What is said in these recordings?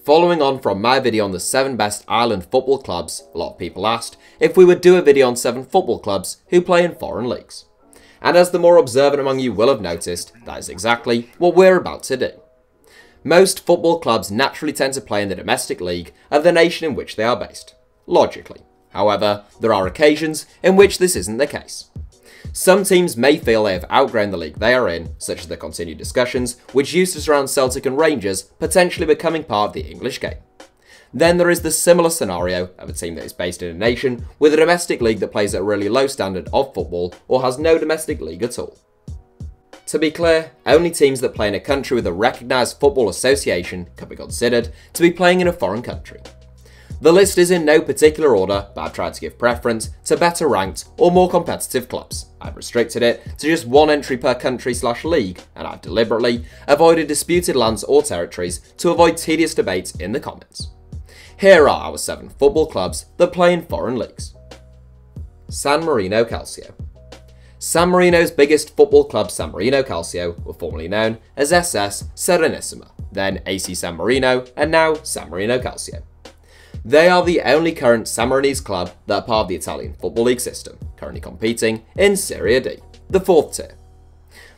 Following on from my video on the 7 best island football clubs, a lot of people asked if we would do a video on 7 football clubs who play in foreign leagues. And as the more observant among you will have noticed, that is exactly what we're about to do. Most football clubs naturally tend to play in the domestic league of the nation in which they are based, logically. However, there are occasions in which this isn't the case. Some teams may feel they have outgrown the league they are in, such as the continued discussions which used to surround Celtic and Rangers potentially becoming part of the English game. Then there is the similar scenario of a team that is based in a nation with a domestic league that plays at a really low standard of football or has no domestic league at all. To be clear, only teams that play in a country with a recognised football association can be considered to be playing in a foreign country. The list is in no particular order, but I've tried to give preference to better ranked or more competitive clubs. I've restricted it to just 1 entry per country/league, and I've deliberately avoided disputed lands or territories to avoid tedious debates in the comments. Here are our 7 football clubs that play in foreign leagues. San Marino Calcio. San Marino's biggest football club, San Marino Calcio, were formerly known as SS Serenissima, then AC San Marino, and now San Marino Calcio. They are the only current San Marinese club that are part of the Italian Football League system, currently competing in Serie D, the 4th tier.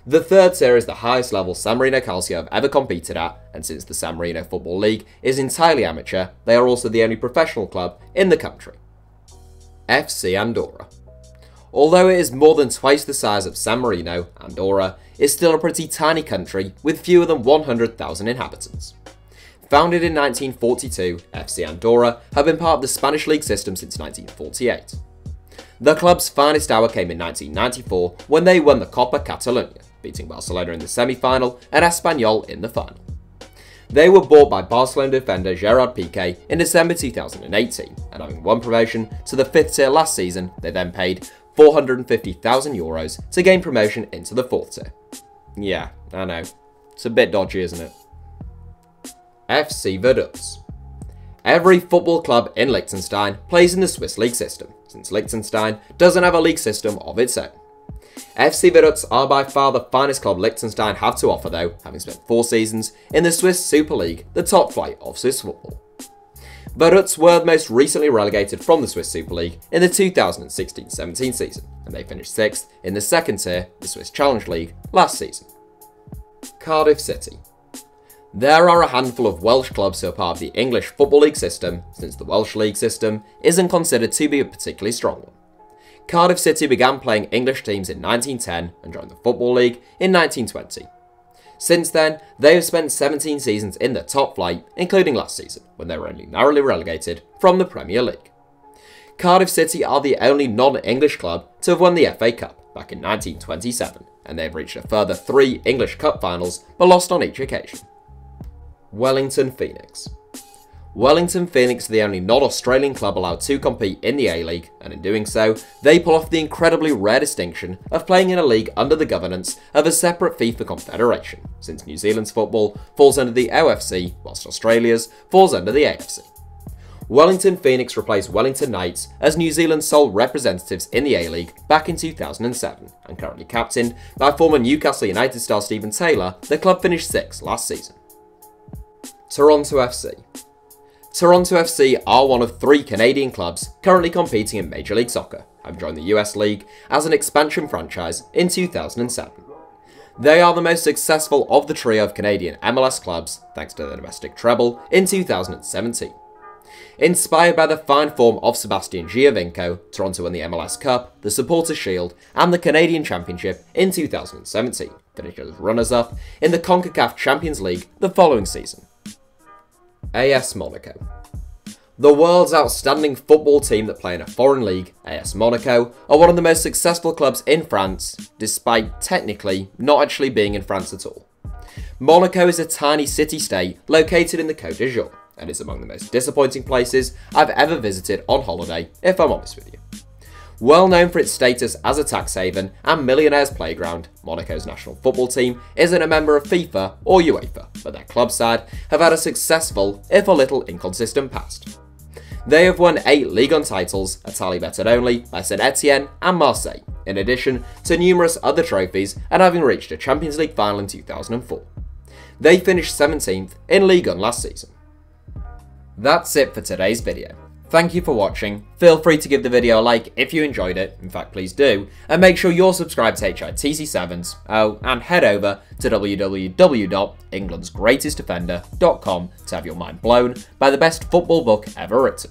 The 3rd tier is the highest level San Marino Calcio have ever competed at, and since the San Marino Football League is entirely amateur, they are also the only professional club in the country. FC Andorra. Although it is more than twice the size of San Marino, Andorra is still a pretty tiny country with fewer than 100,000 inhabitants. Founded in 1942, FC Andorra have been part of the Spanish league system since 1948. The club's finest hour came in 1994 when they won the Copa Catalunya, beating Barcelona in the semi-final and Espanyol in the final. They were bought by Barcelona defender Gerard Piqué in December 2018, and having won promotion to the 5th tier last season, they then paid €450,000 to gain promotion into the 4th tier. Yeah, I know. It's a bit dodgy, isn't it? FC Vaduz. Every football club in Liechtenstein plays in the Swiss league system, since Liechtenstein doesn't have a league system of its own. FC Vaduz are by far the finest club Liechtenstein have to offer though, having spent 4 seasons in the Swiss Super League, the top flight of Swiss football. Vaduz were most recently relegated from the Swiss Super League in the 2016-17 season, and they finished 6th in the 2nd tier, the Swiss Challenge League, last season. Cardiff City. There are a handful of Welsh clubs who are part of the English Football League system, since the Welsh league system isn't considered to be a particularly strong one. Cardiff City began playing English teams in 1910 and joined the Football League in 1920. Since then, they have spent 17 seasons in the top flight, including last season, when they were only narrowly relegated from the Premier League. Cardiff City are the only non-English club to have won the FA Cup back in 1927, and they have reached a further 3 English Cup finals, but lost on each occasion. Wellington Phoenix. Wellington Phoenix are the only non-Australian club allowed to compete in the A-League, and in doing so, they pull off the incredibly rare distinction of playing in a league under the governance of a separate FIFA confederation, since New Zealand's football falls under the OFC, whilst Australia's falls under the AFC. Wellington Phoenix replaced Wellington Knights as New Zealand's sole representatives in the A-League back in 2007, and currently captained by former Newcastle United star Stephen Taylor. The club finished 6th last season. Toronto FC. Toronto FC are one of 3 Canadian clubs currently competing in Major League Soccer, having joined the US League as an expansion franchise in 2007. They are the most successful of the trio of Canadian MLS clubs, thanks to their domestic treble in 2017. Inspired by the fine form of Sebastian Giovinco, Toronto won the MLS Cup, the Supporters' Shield, and the Canadian Championship in 2017, finishing as runners-up in the CONCACAF Champions League the following season. AS Monaco. The world's outstanding football team that play in a foreign league, AS Monaco, are one of the most successful clubs in France, despite technically not actually being in France at all. Monaco is a tiny city-state located in the Côte d'Azur, and is among the most disappointing places I've ever visited on holiday, if I'm honest with you. Well known for its status as a tax haven and millionaire's playground, Monaco's national football team isn't a member of FIFA or UEFA, but their club side have had a successful, if a little inconsistent past. They have won 8 Ligue 1 titles, a tally bettered only by Saint Etienne and Marseille, in addition to numerous other trophies and having reached a Champions League final in 2004. They finished 17th in Ligue 1 last season. That's it for today's video. Thank you for watching. Feel free to give the video a like if you enjoyed it, in fact please do, and make sure you're subscribed to HITC Sevens, and head over to www.englandsgreatestdefender.com to have your mind blown by the best football book ever written.